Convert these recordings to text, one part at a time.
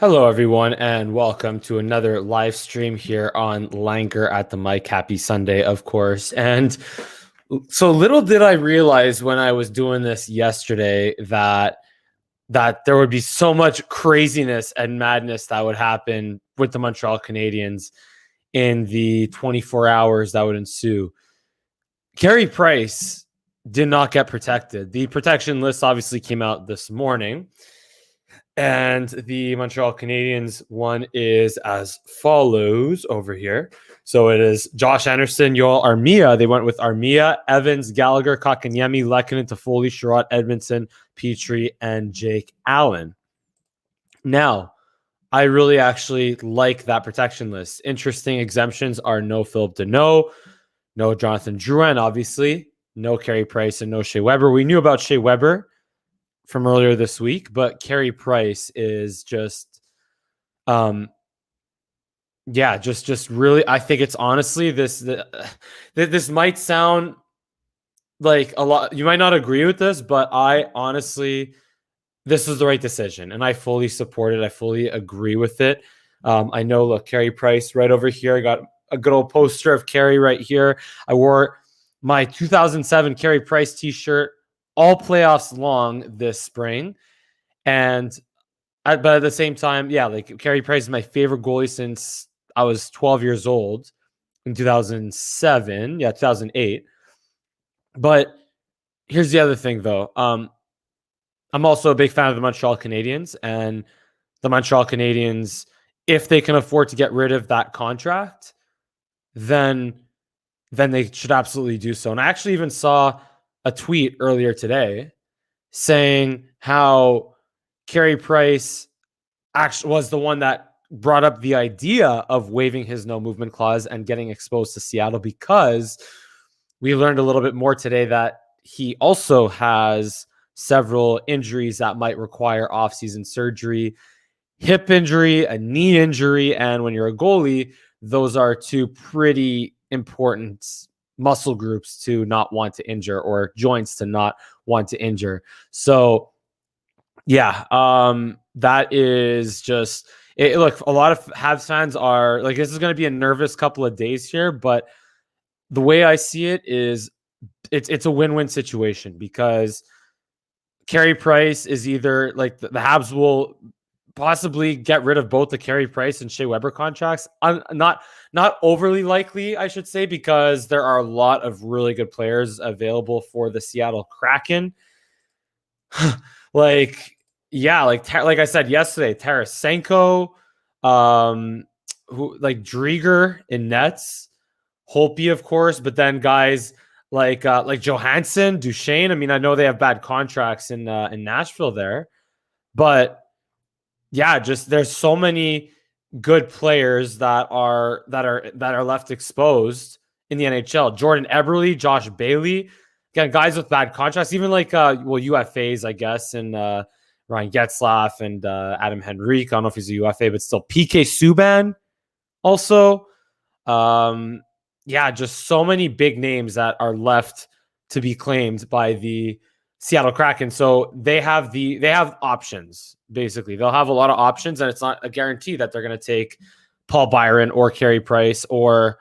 Hello, everyone, and welcome to another live stream here on Langer at the Mic. Happy Sunday, of course. And so little did I realize when I was doing this yesterday that there would be so much craziness and madness that would happen with the Montreal Canadiens in the 24 hours that would ensue. Carey Price did not get protected. The protection list obviously came out this morning. And the Montreal Canadiens one is as follows over here. So it is Josh Anderson, Yoel Armia. They went with Armia, Evans, Gallagher, Kotkaniemi, Lehkonen, Toffoli, Sherratt, Edmondson, Petrie, and Jake Allen. Now, I really actually like that protection list. Interesting exemptions are no Philip Danault, no Jonathan Drouin, obviously, no Carey Price, and no Shea Weber. We knew about Shea Weber from earlier this week, but Carey Price is just really, I think it's honestly this might sound like a lot, you might not agree with this, but I honestly, this was the right decision and I fully support it. I fully agree with it. I know, look, Carey Price right over here. I got a good old poster of Carey right here. I wore my 2007 Carey Price t-shirt all playoffs long this spring. But at the same time, yeah, like Carey Price is my favorite goalie since I was 12 years old in 2007. Yeah, 2008. But here's the other thing, though. I'm also a big fan of the Montreal Canadiens, and the Montreal Canadiens, if they can afford to get rid of that contract, then they should absolutely do so. And I actually even saw a tweet earlier today saying how Carey Price actually was the one that brought up the idea of waiving his no movement clause and getting exposed to Seattle, because we learned a little bit more today that he also has several injuries that might require offseason surgery, hip injury, a knee injury. And when you're a goalie, those are two pretty important muscle groups to not want to injure, or joints to not want to injure. So yeah, that is just it. Look, a lot of Habs fans are like, this is going to be a nervous couple of days here, but the way I see it is it's a win-win situation, because Carey Price is either like the Habs will possibly get rid of both the Carey Price and Shea Weber contracts. Not overly likely, I should say, because there are a lot of really good players available for the Seattle Kraken. like I said yesterday, Tarasenko, who like Drieger in nets, Holtby, of course, but then guys like Johansson, Duchesne. I mean, I know they have bad contracts in Nashville there, but yeah, just there's so many good players that are left exposed in the NHL. Jordan Eberle, Josh Bailey, again, guys with bad contracts, even like UFAs, I guess, and Ryan Getzlaf and Adam Henrique. I don't know if he's a UFA, but still PK Subban also. Yeah, just so many big names that are left to be claimed by the Seattle Kraken. So they have options. Basically, they'll have a lot of options, and it's not a guarantee that they're going to take Paul Byron or Carey Price or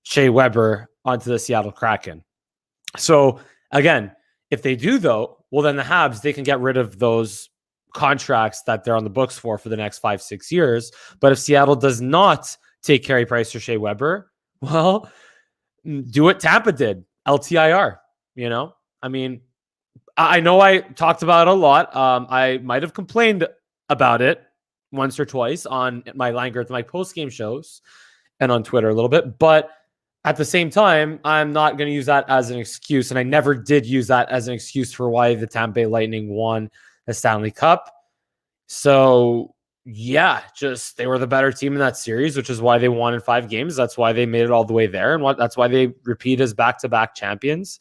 Shea Weber onto the Seattle Kraken. So again, if they do, though, well, then the Habs, they can get rid of those contracts that they're on the books for the next 5-6 years. But if Seattle does not take Carey Price or Shea Weber, well, do what Tampa did, LTIR. I mean, I know I talked about it a lot. I might have complained about it once or twice on my Langer, my post-game shows and on Twitter a little bit. But at the same time, I'm not going to use that as an excuse. And I never did use that as an excuse for why the Tampa Bay Lightning won the Stanley Cup. So yeah, just they were the better team in that series, which is why they won in 5 games. That's why they made it all the way there. And that's why they repeat as back-to-back champions.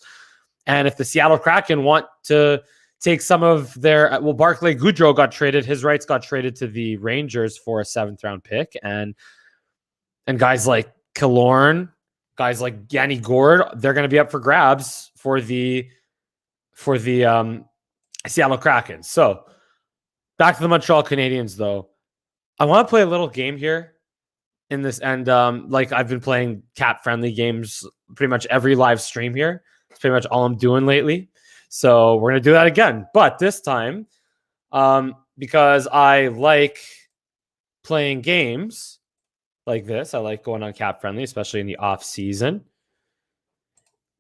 And if the Seattle Kraken want to take some of their, Barclay Goodrow got traded. His rights got traded to the Rangers for a 7th-round pick. And guys like Killorn, guys like Yanni Gourde, they're going to be up for grabs for the Seattle Kraken. So back to the Montreal Canadiens, though. I want to play a little game here in this, and like I've been playing CapFriendly games pretty much every live stream here. It's pretty much all I'm doing lately. So we're gonna do that again, but this time, because I like playing games like this, I like going on CapFriendly, especially in the off season.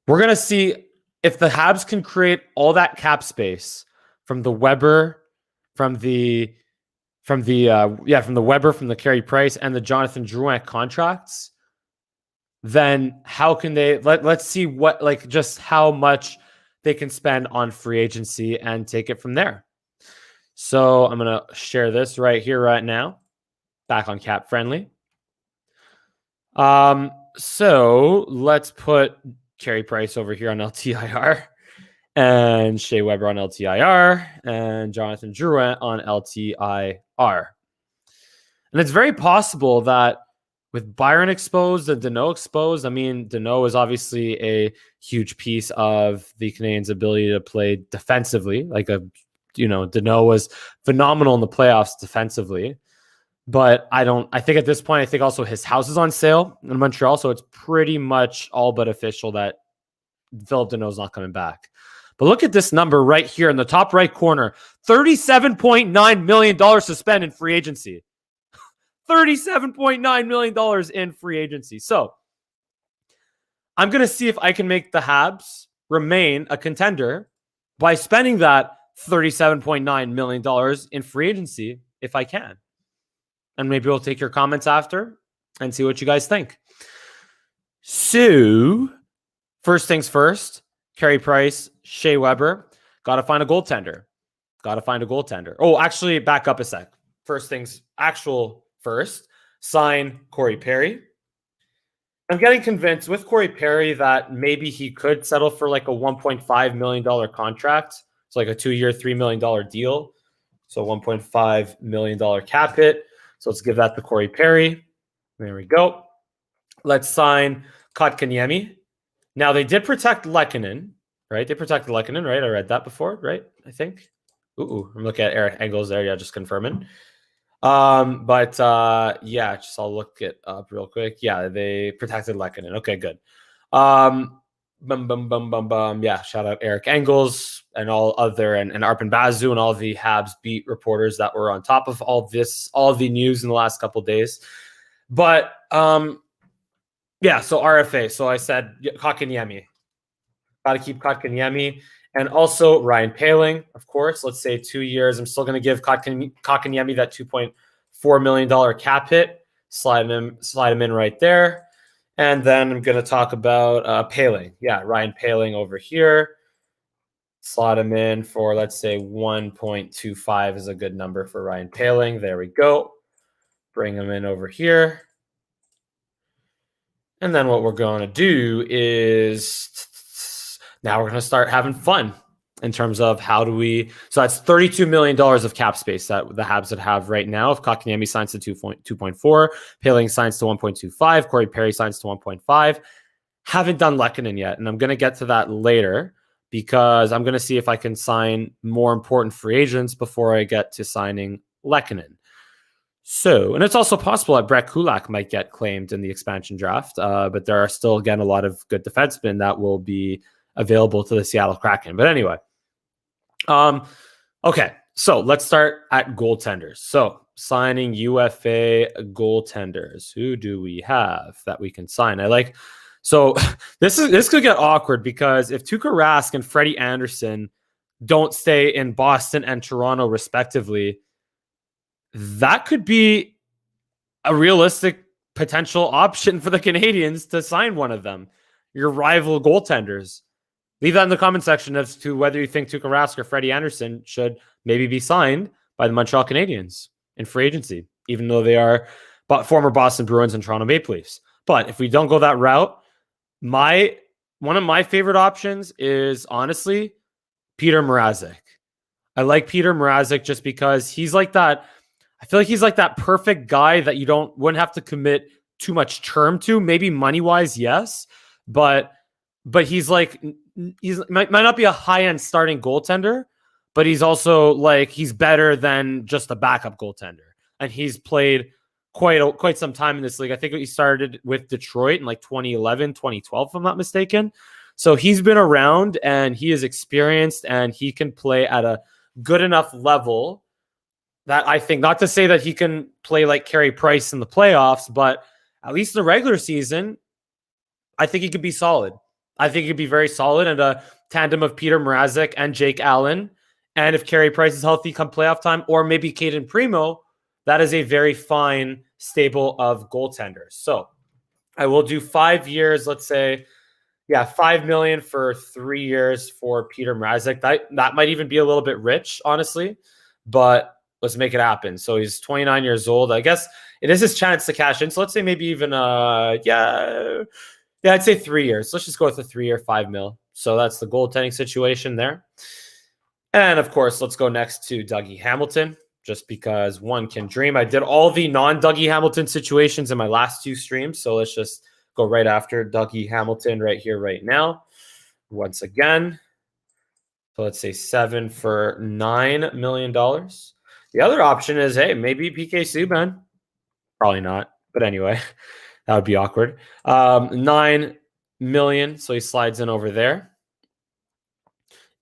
We're gonna see if the Habs can create all that cap space from the Weber, from the Weber, from the Carey Price, and the Jonathan Drouin contracts. Then how can they let's see what, like, just how much they can spend on free agency and take it from there. So I'm gonna share this right here, right now, back on CapFriendly. So let's put Carey Price over here on LTIR, and Shea Weber on LTIR, and Jonathan Drouin on LTIR. And it's very possible that with Byron exposed and Danault exposed, I mean, Danault is obviously a huge piece of the Canadiens' ability to play defensively. Danault was phenomenal in the playoffs defensively. But I think at this point, I think also his house is on sale in Montreal. So it's pretty much all but official that Philip Danault is not coming back. But look at this number right here in the top right corner. $37.9 million to spend in free agency. $37.9 million in free agency. So I'm going to see if I can make the Habs remain a contender by spending that $37.9 million in free agency if I can. And maybe we'll take your comments after and see what you guys think. So, first things first, Carey Price, Shea Weber, got to find a goaltender. Oh, actually, back up a sec. First things first, sign Corey Perry. I'm getting convinced with Corey Perry that maybe he could settle for like a $1.5 million contract. It's like a 2-year, $3 million deal. So $1.5 million cap hit. So let's give that to Corey Perry. There we go. Let's sign Kotkaniemi. Now, they did protect Lehkonen, right? They protected Lehkonen, right? I read that before, right? I think. I'm looking at Eric Engels there. Yeah, just confirming. I'll look it up real quick. Yeah, they protected Lehkonen. Okay, good. Yeah, shout out Eric Engels and all other and Arpon Bazu and all the Habs beat reporters that were on top of all the news in the last couple of days. But so RFA. So I said Kotkaniemi. Got to keep Kotkaniemi. And also Ryan Poehling, of course. Let's say 2 years. I'm still going to give Kotkaniemi that $2.4 million cap hit. Slide him in right there. And then I'm going to talk about Poehling. Yeah, Ryan Poehling over here. Slot him in for, let's say, 1.25 is a good number for Ryan Poehling. There we go. Bring him in over here. And then what we're going to do is now we're going to start having fun in terms of how do we. So that's $32 million of cap space that the Habs would have right now. If Kotkaniemi signs to 2.4, Poehling signs to 1.25, Corey Perry signs to 1.5. Haven't done Lehkonen yet, and I'm going to get to that later because I'm going to see if I can sign more important free agents before I get to signing Lehkonen. So, and it's also possible that Brett Kulak might get claimed in the expansion draft, but there are still, again, a lot of good defensemen that will be available to the Seattle Kraken. But anyway, okay, so let's start at goaltenders. So, signing UFA goaltenders. Who do we have that we can sign? So this could get awkward because if Tuukka Rask and Freddie Anderson don't stay in Boston and Toronto respectively, that could be a realistic potential option for the Canadiens to sign one of them, your rival goaltenders. Leave that in the comment section as to whether you think Tuukka Rask or Freddie Anderson should maybe be signed by the Montreal Canadiens in free agency, even though they are former Boston Bruins and Toronto Maple Leafs. But if we don't go that route, one of my favorite options is honestly Peter Mrazek. I like Peter Mrazek just because he's like that. I feel like he's like that perfect guy that you wouldn't have to commit too much term to. Maybe money wise, yes, but he's like might not be a high end starting goaltender, but he's also like he's better than just a backup goaltender. and he's played quite some time in this league. I think he started with Detroit in like 2011, 2012, if I'm not mistaken. So he's been around and he is experienced and he can play at a good enough level that I think, not to say that he can play like Carey Price in the playoffs, but at least in the regular season, I think he could be solid. I think he could be very solid, and a tandem of Peter Mrazek and Jake Allen. And if Carey Price is healthy come playoff time, or maybe Caden Primo, that is a very fine stable of goaltenders. So I will do 5 years, let's say, $5 million for 3 years for Peter Mrazek. That might even be a little bit rich, honestly, but let's make it happen. So he's 29 years old. I guess it is his chance to cash in. So let's say maybe even I'd say 3 years. Let's just go with a 3 year, $5 million. So that's the goaltending situation there. And of course, let's go next to Dougie Hamilton, just because one can dream. I did all the non-Dougie Hamilton situations in my last 2 streams. So let's just go right after Dougie Hamilton right here, right now. Once again. So let's say 7 for $9 million. The other option is, hey, maybe PK Subban. Probably not. But anyway, that would be awkward. $9 million. So he slides in over there.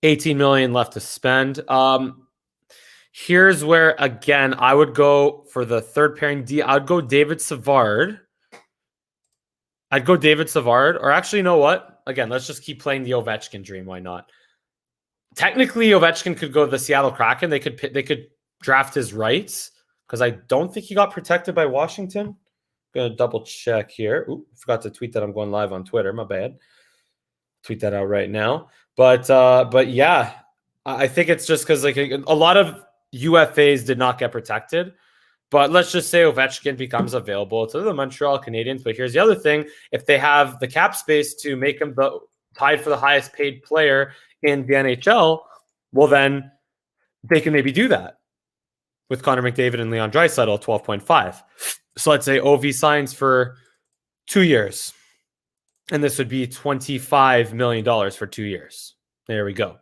$18 million left to spend. Here's where, again, I would go for the third pairing D. I'd go David Savard. Or actually, you know what? Again, let's just keep playing the Ovechkin dream. Why not? Technically, Ovechkin could go to the Seattle Kraken. They could draft his rights, because I don't think he got protected by Washington. I'm going to double check here. Ooh, forgot to tweet that I'm going live on Twitter. My bad. Tweet that out right now. But yeah, I think it's just because like a lot of UFAs did not get protected. But let's just say Ovechkin becomes available to the Montreal Canadiens. But here's the other thing. If they have the cap space to make him tied for the highest paid player in the NHL, well, then they can maybe do that with Connor McDavid and Leon Draisaitl at 12.5. So let's say OV signs for 2 years. And this would be $25 million for 2 years. There we go.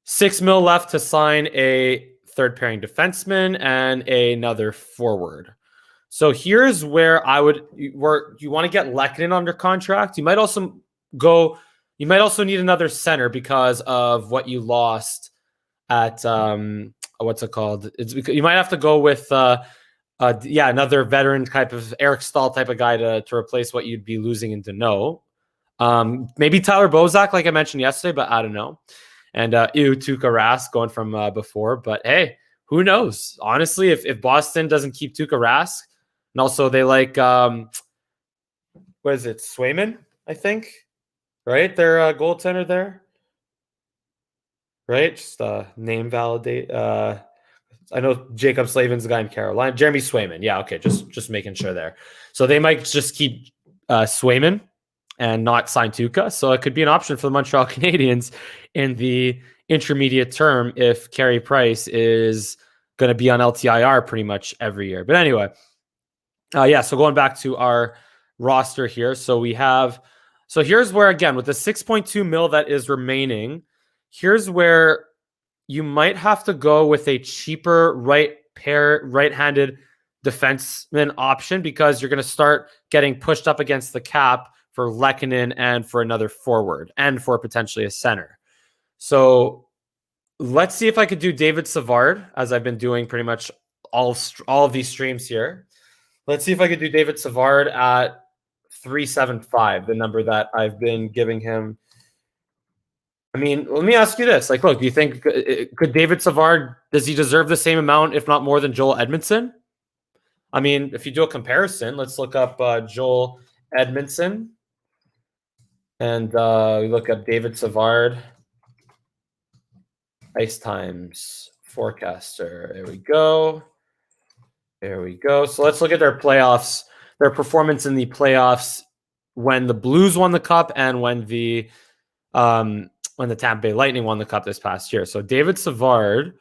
$6 million left to sign a third pairing defenseman and another forward. So here's where you want to get Lehkonen under contract. You might also need another center because of what you lost at what's it called? You might have to go with another veteran type of Eric Staal type of guy to replace what you'd be losing in Danault. Maybe Tyler Bozak, like I mentioned yesterday, but I don't know. And Tuukka Rask going from before. But hey, who knows? Honestly, if Boston doesn't keep Tuukka Rask, and also they like, what is it, Swayman, I think? Right? Their goaltender there. Right? Just name validate. I know Jacob Slavin's the guy in Carolina. Jeremy Swayman. Yeah, okay. Just making sure there. So they might just keep Swayman and not sign Tuukka. So it could be an option for the Montreal Canadiens in the intermediate term if Carey Price is going to be on LTIR pretty much every year. But anyway, so going back to our roster here. So here's where, again, with the 6.2 mil that is remaining, here's where you might have to go with a cheaper right-handed defenseman option, because you're going to start getting pushed up against the cap for Lehkonen and for another forward and for potentially a center. So let's see if I could do David Savard, as I've been doing pretty much all of these streams here. Let's see if I could do David Savard at 375, the number that I've been giving him. I mean, let me ask you this. Like, look, do you think could David Savard, does he deserve the same amount, if not more, than Joel Edmondson? I mean, if you do a comparison, let's look up Joel Edmondson. And we look up David Savard. Ice times forecaster. There we go. So let's look at their playoffs, their performance in the playoffs when the Blues won the cup and when the Tampa Bay Lightning won the cup this past year. So David Savard,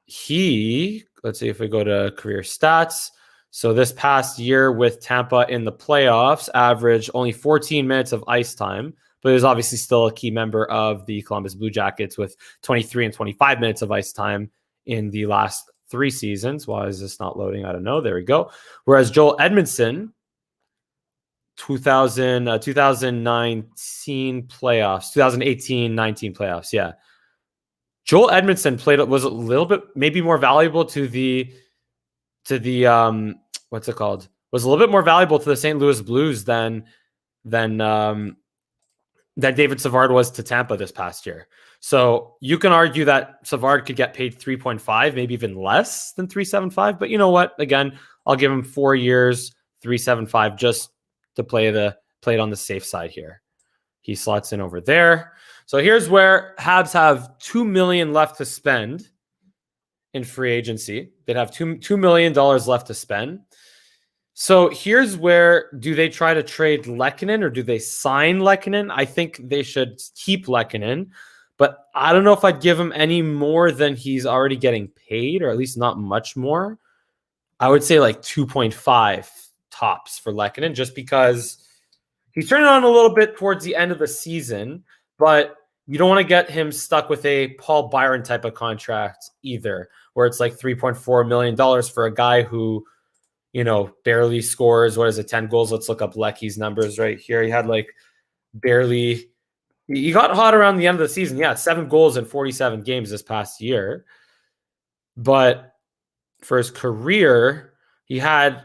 let's see if we go to career stats. So this past year with Tampa in the playoffs, averaged only 14 minutes of ice time, but is obviously still a key member of the Columbus Blue Jackets with 23 and 25 minutes of ice time in the last 3 seasons. Why is this not loading? I don't know. There we go. Whereas Joel Edmondson, 2019 playoffs, 2018-19 playoffs. Yeah. Joel Edmondson was a little bit maybe more valuable to the what's it called? Was a little bit more valuable to the St. Louis Blues than David Savard was to Tampa this past year. So you can argue that Savard could get paid 3.5, maybe even less than 3.75. But you know what? Again, I'll give him 4 years, 3.75, just to play it on the safe side here. He slots in over there. So here's where Habs have $2 million left to spend in free agency. They'd have $2 million left to spend. So here's where, do they try to trade Lehkonen or do they sign Lehkonen? I think they should keep Lehkonen, but I don't know if I'd give him any more than he's already getting paid, or at least not much more. I would say like 2.5 tops for Lehkonen, just because he's turning on a little bit towards the end of the season, but you don't want to get him stuck with a Paul Byron type of contract either, where it's like $3.4 million for a guy who, you know, barely scores. What is it? 10 goals. Let's look up Lecky's numbers right here. He had like he got hot around the end of the season. Yeah, 7 goals in 47 games this past year. But for his career, he had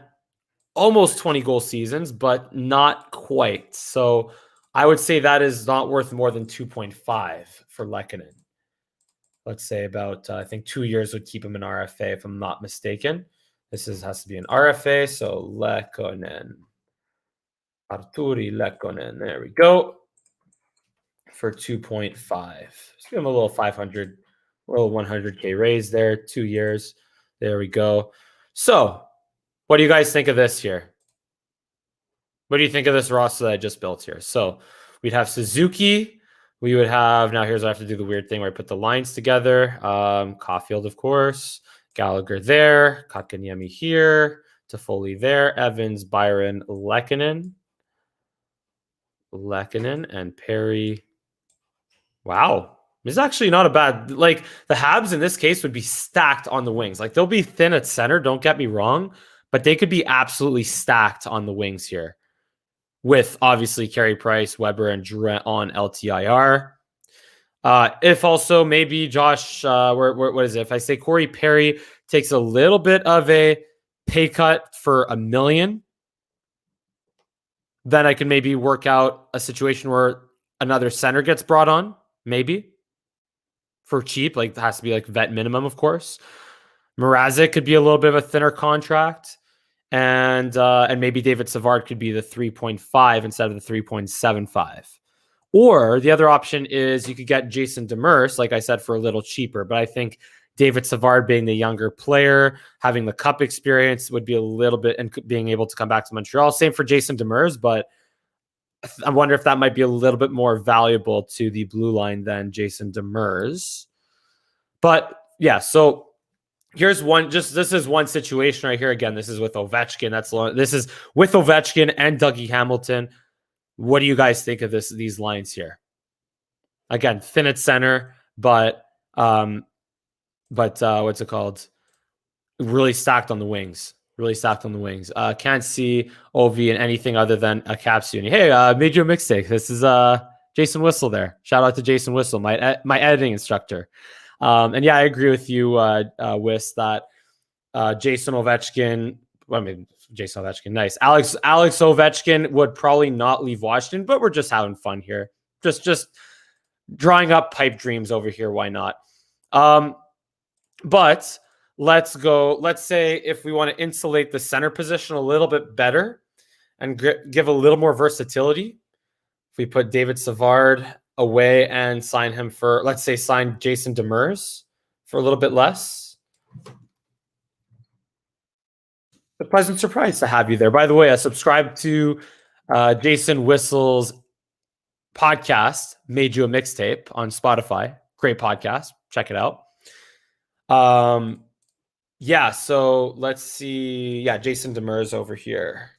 almost 20 goal seasons, but not quite. So I would say that is not worth more than 2.5 for Lehkonen. Let's say about, I think 2 years would keep him in RFA, if I'm not mistaken. This has to be an RFA, so Lehkonen. Arturi Lehkonen. There we go. For 2.5. Let's give him a little 500, a little 100K raise there, 2 years. There we go. So, what do you guys think of this here? What do you think of this roster that I just built here? So, we'd have Suzuki. We would have, now here's where I have to do the weird thing where I put the lines together. Caulfield, of course. Gallagher there. Kotkaniemi here. Toffoli there. Evans, Byron, Lehkonen, and Perry. Wow. This is actually not a bad, like the Habs in this case would be stacked on the wings. Like they'll be thin at center, don't get me wrong, but they could be absolutely stacked on the wings here with obviously Carey Price, Weber, and Drouin on LTIR. If also maybe Josh, what is it? If I say Corey Perry takes a little bit of a pay cut for $1 million, then I can maybe work out a situation where another center gets brought on, maybe for cheap. Like it has to be like vet minimum, of course. Mrazek could be a little bit of a thinner contract, and maybe David Savard could be the 3.5 instead of the 3.75. Or the other option is you could get Jason Demers, like I said, for a little cheaper. But I think David Savard being the younger player, having the cup experience would be a little bit, and being able to come back to Montreal. Same for Jason Demers, but I wonder if that might be a little bit more valuable to the blue line than Jason Demers. But yeah, so here's one. This is one situation right here. Again, this is with Ovechkin. This is with Ovechkin and Dougie Hamilton. What do you guys think of these lines here? Again, thin at center, but what's it called? Really stacked on the wings. Can't see Ovi in anything other than a Caps uni. Hey, made you a mixtape. This is Jason Whistle there. Shout out to Jason Whistle, my editing instructor. And yeah, I agree with you, Wiss, that Jason Ovechkin. Well, I mean, Jason Ovechkin, nice. Alex Ovechkin would probably not leave Washington, but we're just having fun here. Just drawing up pipe dreams over here. Why not? But let's go. Let's say if we want to insulate the center position a little bit better and give a little more versatility, if we put David Savard away and sign him for, let's say, sign Jason Demers for a little bit less. A pleasant surprise to have you there. By the way, I subscribed to Jason Whistle's podcast, Made You a Mixtape, on Spotify. Great podcast. Check it out. Yeah, so let's see. Yeah, Jason Demers over here.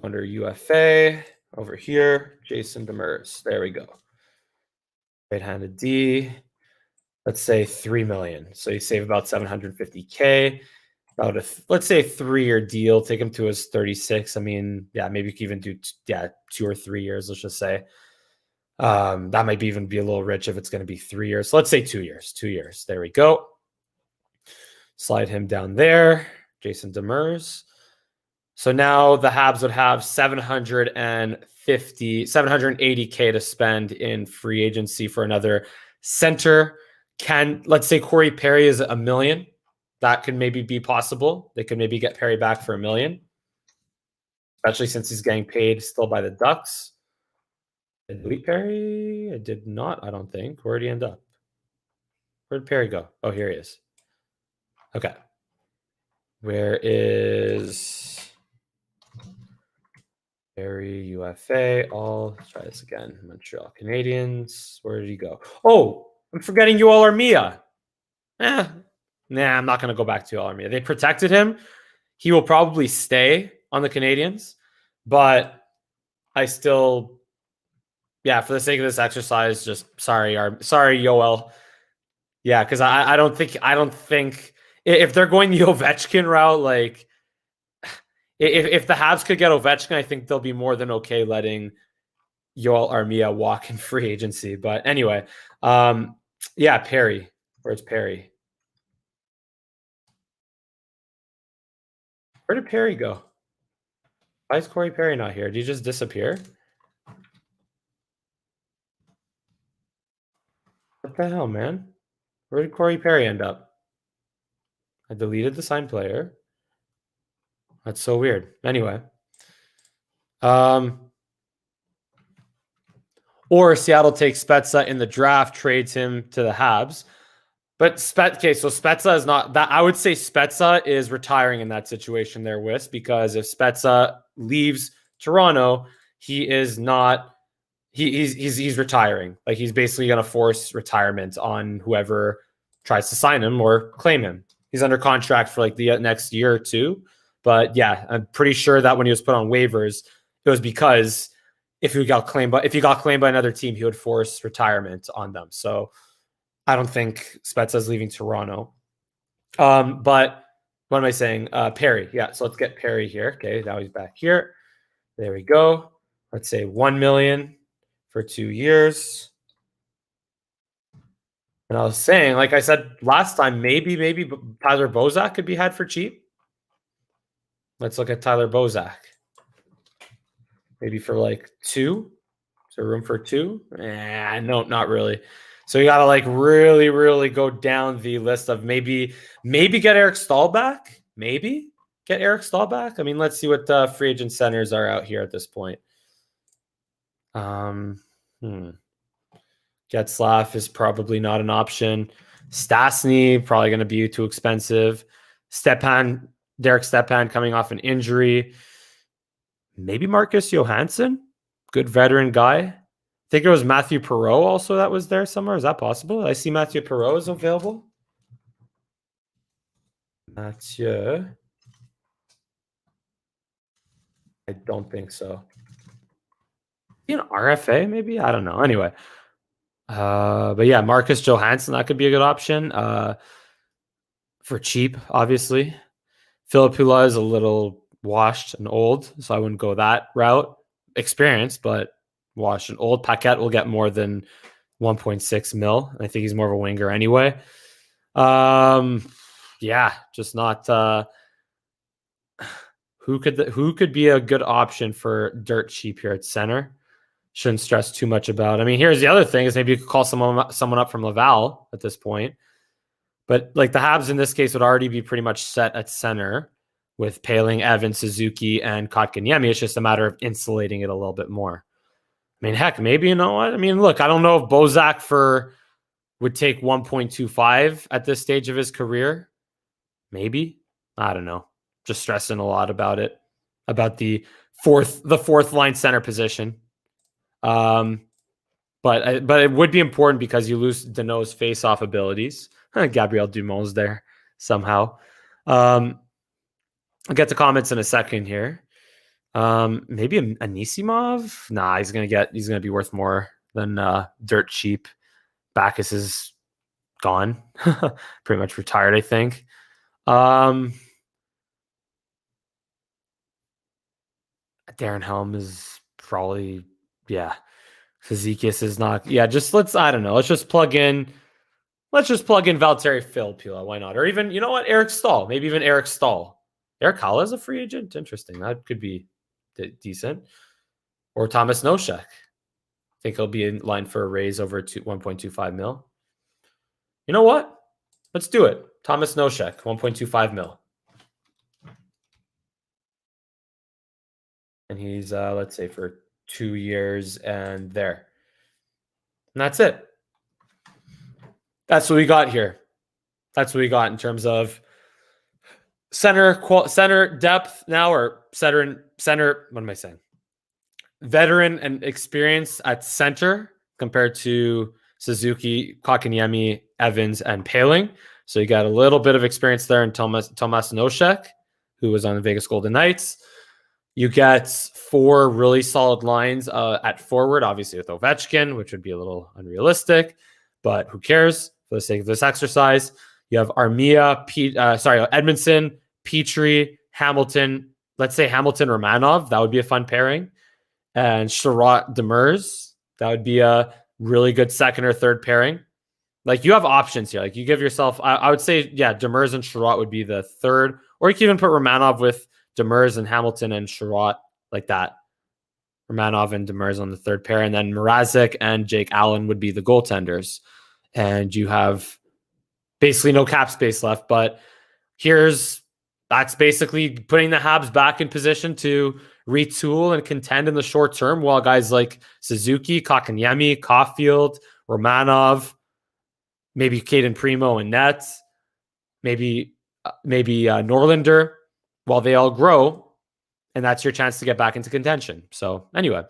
Under UFA, over here, Jason Demers. There we go. Right-handed D. let's say 3 million. So you save about 750K. About let's say a 3-year deal, take him to his 36. I mean, yeah, maybe you can even do 2 or 3 years, let's just say. That might even be a little rich if it's going to be 3 years. So let's say 2 years. 2 years. There we go. Slide him down there. Jason Demers. So now the Habs would have 780K to spend in free agency for another center. Let's say Corey Perry is $1 million. That could maybe be possible. They could maybe get Perry back for $1 million, especially since he's getting paid still by the Ducks. Did I delete Perry? I did not, I don't think. Where did he end up? Where did Perry go? Oh, here he is. Okay. Where is Carey UFA? Let's try this again. Montreal Canadiens. Where did he go? Oh, I'm forgetting Yoel Armia. I'm not going to go back to Yoel Armia. They protected him. He will probably stay on the Canadiens, but I still, for the sake of this exercise, just sorry, Yoel. Yeah, because I don't think if they're going the Ovechkin route, like if the Habs could get Ovechkin, I think they'll be more than okay letting Yoel Armia walk in free agency. But anyway, Perry. Where's Perry? Where did Perry go? Why is Corey Perry not here? Did he just disappear? What the hell, man? Where did Corey Perry end up? I deleted the signed player. That's so weird. Anyway. Or Seattle takes Spezza in the draft, trades him to the Habs. But Spezza is not that. I would say Spezza is retiring in that situation there, Wis, because if Spezza leaves Toronto, he is not. He's retiring. Like he's basically going to force retirement on whoever tries to sign him or claim him. He's under contract for like the next year or two. But yeah, I'm pretty sure that when he was put on waivers, it was because if he got claimed by another team, he would force retirement on them. So I don't think Spezza is leaving Toronto. But what am I saying? Perry. Yeah, so let's get Perry here. Okay, now he's back here. There we go. Let's say $1 million for 2 years. And I was saying, like I said last time, maybe Tyler Bozak could be had for cheap. Let's look at Tyler Bozak. Maybe for like 2. Is there room for 2? No, not really. So you got to like really, really go down the list of maybe get Eric Staal back. Maybe get Eric Staal back. I mean, let's see what free agent centers are out here at this point. Getzlaf is probably not an option. Stastny probably going to be too expensive. Derek Stepan coming off an injury. Maybe Marcus Johansson, good veteran guy. I think it was Matthew Perreault also that was there somewhere. Is that possible? I see Matthew Perreault is available. Mathieu. I don't think so. An RFA, maybe? I don't know. Anyway. But yeah, Marcus Johansson, that could be a good option. For cheap, obviously. Philip Hula is a little washed and old, so I wouldn't go that route. Experienced, but washed and old. Paquette will get more than 1.6 mil. I think he's more of a winger anyway. Just not who could be a good option for dirt cheap here at center. Shouldn't stress too much about. I mean, here's the other thing is maybe you could call someone up from Laval at this point. But like the Habs in this case would already be pretty much set at center with Paling, Evans, Suzuki, and Kotkaniemi. It's just a matter of insulating it a little bit more. I mean, heck, maybe, you know what? I mean, look, I don't know if Bozak would take 1.25 at this stage of his career. Maybe. I don't know. Just stressing a lot about it. About the fourth line center position. But it would be important because you lose Danault's face-off abilities. Gabriel Dumont's there somehow. I'll get to comments in a second here. Maybe Anisimov? Nah, he's gonna be worth more than dirt cheap. Backus is gone. Pretty much retired, I think. Darren Helm is probably, yeah. Kazikis is not, yeah, just I don't know. Let's just plug in Valtteri Filppula. Why not? Or even, you know what? Eric Staal. Maybe even Eric Staal. Eric Haula is a free agent. Interesting. That could be decent. Or Thomas Nosek. I think he'll be in line for a raise over 1.25 mil. You know what? Let's do it. Thomas Nosek, 1.25 mil. And he's, let's say, for 2 years and there. And that's it. That's what we got here. That's what we got in terms of center depth now, or center. What am I saying? Veteran and experience at center compared to Suzuki, Kotkaniemi, Evans, and Paling. So you got a little bit of experience there in Tomas Nosek, who was on the Vegas Golden Knights. You get 4 really solid lines at forward, obviously with Ovechkin, which would be a little unrealistic, but who cares for the sake of this exercise. You have Edmondson, Petrie, Hamilton. Let's say Hamilton Romanov. That would be a fun pairing. And Sherratt Demers. That would be a really good second or third pairing. Like, you have options here. Like, you give yourself, I would say, yeah, Demers and Sherratt would be the third. Or you can even put Romanov with Demers and Hamilton and Sherratt like that. Romanov and Demers on the third pair. And then Mrazek and Jake Allen would be the goaltenders. And you have basically no cap space left. But that's basically putting the Habs back in position to retool and contend in the short term, while guys like Suzuki, Kotkaniemi, Caulfield, Romanov, maybe Caden Primo and Nets, maybe Norlinder, while they all grow, and that's your chance to get back into contention. So anyway,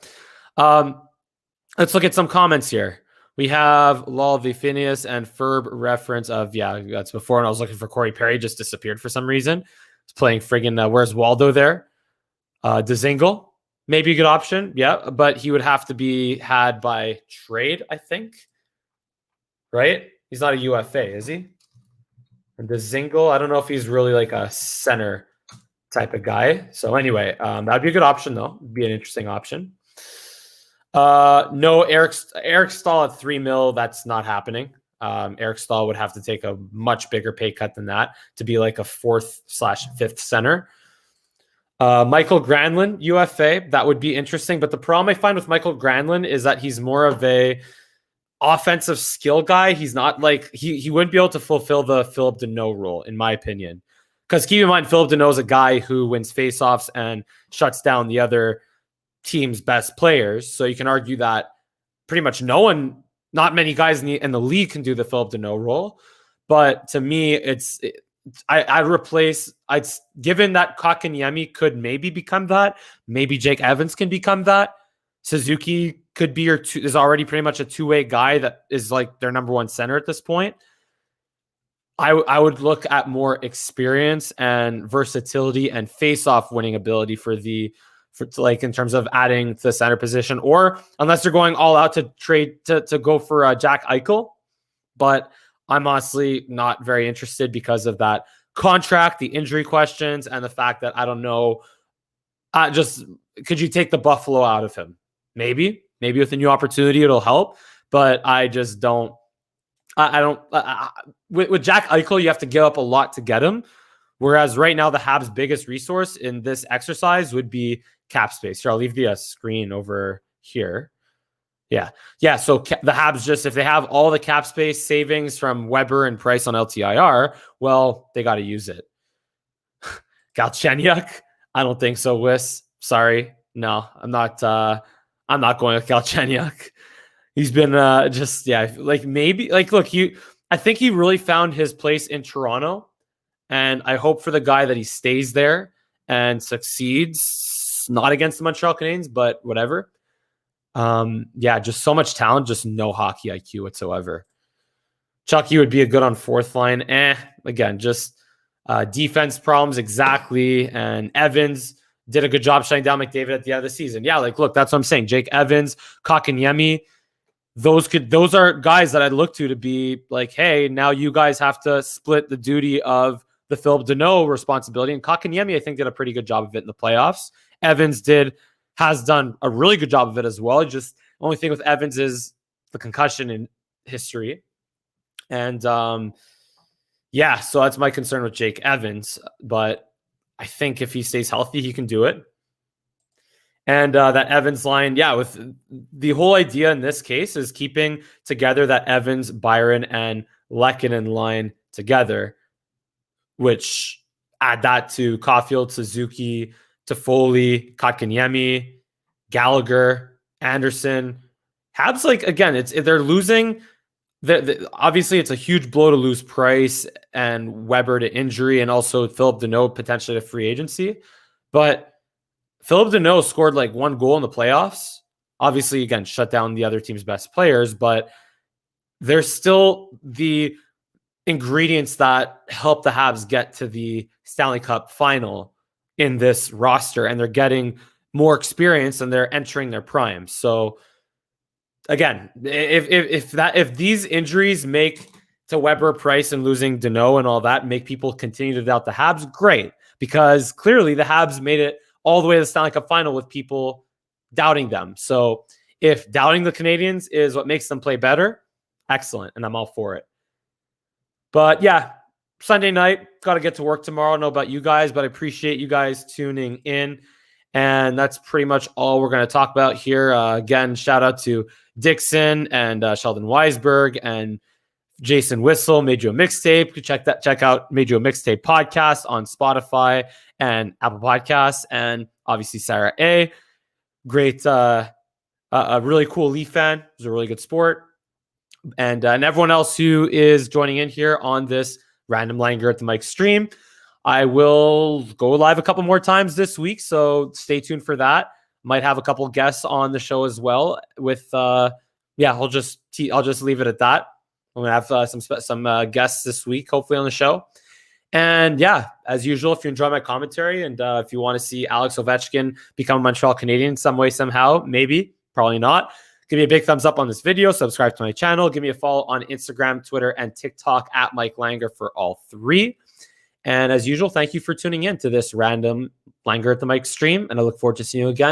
let's look at some comments here. We have Lol Phineas and Ferb reference of, yeah, that's before, and I was looking for Corey Perry, just disappeared for some reason. He's playing friggin' Where's Waldo there? Dzingel, maybe a good option, yeah, but he would have to be had by trade, I think. Right? He's not a UFA, is he? And Dzingel, I don't know if he's really like a center type of guy. So anyway, that'd be a good option, though. It'd be an interesting option. No, Eric Staal at 3 mil. That's not happening. Eric Staal would have to take a much bigger pay cut than that to be like a 4th/5th center. Michael Grenlund, UFA, that would be interesting. But the problem I find with Michael Grenlund is that he's more of a offensive skill guy. He's not like, he wouldn't be able to fulfill the Philip Danault role, in my opinion. Because keep in mind, Philip Danault is a guy who wins faceoffs and shuts down the other team's best players. So you can argue that pretty much not many guys in the league can do the Philip Danault role. But to me, given that Kotkaniemi could maybe become that, maybe Jake Evans can become that. Suzuki could be is already pretty much a two-way guy that is like their number one center at this point. I would look at more experience and versatility and face-off winning ability for in terms of adding to the center position, or unless they're going all out to trade to go for Jack Eichel. But I'm honestly not very interested because of that contract, the injury questions, and the fact that I don't know. Could you take the Buffalo out of him? Maybe with a new opportunity it'll help, but I just don't. With Jack Eichel, you have to give up a lot to get him. Whereas right now, the Habs' biggest resource in this exercise would be cap space. Here, I'll leave the screen over here. Yeah. So the Habs, if they have all the cap space savings from Weber and Price on LTIR, well, they got to use it. Galchenyuk? I don't think so, Wiss. Sorry. No, I'm not going with Galchenyuk. He's been look, I think he really found his place in Toronto, and I hope for the guy that he stays there and succeeds, not against the Montreal Canadiens, but whatever. Just so much talent, just no hockey IQ whatsoever. Chucky would be a good on fourth line. Again, just defense problems exactly. And Evans did a good job shutting down McDavid at the end of the season. Yeah, look, that's what I'm saying. Jake Evans, Kotkaniemi, those are guys that I'd look to be like, hey, now you guys have to split the duty of the Philip Danault responsibility. And Kotkaniemi, I think, did a pretty good job of it in the playoffs. Evans has done a really good job of it as well. Just the only thing with Evans is the concussion in history. And so that's my concern with Jake Evans. But I think if he stays healthy, he can do it. And that Evans line, with the whole idea in this case is keeping together that Evans, Byron, and Lehkonen line together, which add that to Caulfield, Suzuki, Toffoli, Kotkaniemi, Gallagher, Anderson. Habs, again, they're losing. Obviously, it's a huge blow to lose Price and Weber to injury, and also Philip Danault potentially to free agency. But Philip Danault scored 1 goal in the playoffs. Obviously, again, shut down the other team's best players, but there's still the ingredients that help the Habs get to the Stanley Cup final in this roster, and they're getting more experience and they're entering their prime. So again, if these injuries make to Weber, Price, and losing Danault and all that make people continue to doubt the Habs, great, because clearly the Habs made it all the way to the Stanley Cup final with people doubting them. So if doubting the Canadians is what makes them play better, excellent, and I'm all for it. But Sunday night, got to get to work tomorrow. I don't know about you guys, but I appreciate you guys tuning in. And that's pretty much all we're going to talk about here. Again, shout out to Dixon and Sheldon Weisberg and Jason Whistle, Made You a Mixtape. Check out Made You a Mixtape podcast on Spotify and Apple Podcasts. And obviously Sarah A. Great, a really cool Leaf fan. It was a really good sport. And everyone else who is joining in here on this random Langer at the Mic stream. I will go live a couple more times this week, so stay tuned for that. Might have a couple guests on the show as well. With I'll just leave it at that. I'm gonna have some guests this week, hopefully on the show. And as usual, if you enjoy my commentary and if you want to see Alex Ovechkin become a Montreal Canadian some way, somehow, maybe, probably not, give me a big thumbs up on this video, subscribe to my channel, give me a follow on Instagram, Twitter, and TikTok at Mike Langer for all 3. And as usual, thank you for tuning in to this random Langer at the Mic stream, and I look forward to seeing you again.